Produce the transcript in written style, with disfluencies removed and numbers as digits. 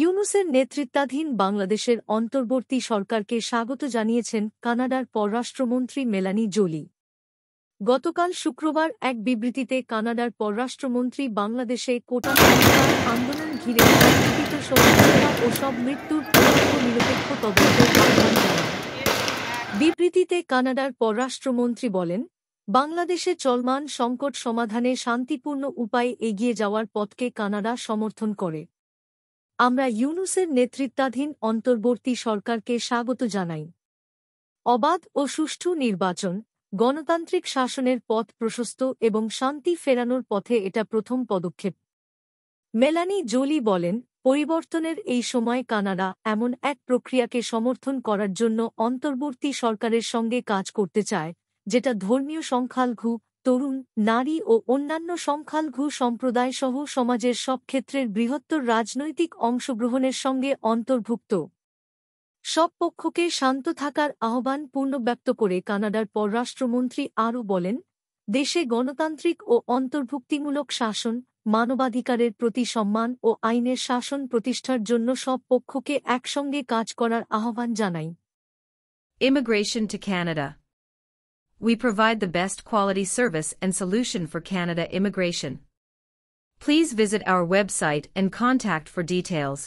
ইউনূসের নেতৃত্বাধীন বাংলাদেশের অন্তর্বর্তী সরকারকে স্বাগত জানিয়েছেন কানাডার পররাষ্ট্রমন্ত্রী মেলানি জোলি। গতকাল শুক্রবার এক বিবৃতিতে কানাডার পররাষ্ট্রমন্ত্রী বাংলাদেশে কোটা সংস্কার আন্দোলন ঘিরে সংঘটিত সহিংসতা ও সব মৃত্যুর পূর্ণাঙ্গ নিরপেক্ষ তদন্তের আহ্বান জানান। বিবৃতিতে কানাডার পররাষ্ট্রমন্ত্রী বলেন, বাংলাদেশে চলমান সংকট সমাধানে শান্তিপূর্ণ উপায়ে এগিয়ে যাওয়ার পথকে কানাডা সমর্থন করে। আমরা ইউনূসের নেতৃত্বাধীন অন্তর্বর্তী সরকারকে স্বাগত জানাই। অবাধ ও সুষ্ঠু নির্বাচন, গণতান্ত্রিক শাসনের পথ প্রশস্ত এবং শান্তি ফেরানোর পথে এটা প্রথম পদক্ষেপ। মেলানি জোলি বলেন, পরিবর্তনের এই সময় কানাডা এমন এক প্রক্রিয়াকে সমর্থন করার জন্য অন্তর্বর্তী সরকারের সঙ্গে কাজ করতে চায়, যেটা ধর্মীয় সংখ্যালঘু, তরুণ, নারী ও অন্যান্য সংখ্যালঘু সম্প্রদায়সহ সমাজের সব ক্ষেত্রের বৃহত্তর রাজনৈতিক অংশগ্রহণের সঙ্গে অন্তর্ভুক্ত। সব পক্ষকে শান্ত থাকার আহ্বান পুনর্ব্যক্ত করে কানাডার পররাষ্ট্রমন্ত্রী আরও বলেন, দেশে গণতান্ত্রিক ও অন্তর্ভুক্তিমূলক শাসন, মানবাধিকারের প্রতি সম্মান ও আইনের শাসন প্রতিষ্ঠার জন্য সব পক্ষকে একসঙ্গে কাজ করার আহ্বান জানাই। Immigration to Canada. We provide the best quality service and solution for Canada immigration. Please visit our website and contact for details.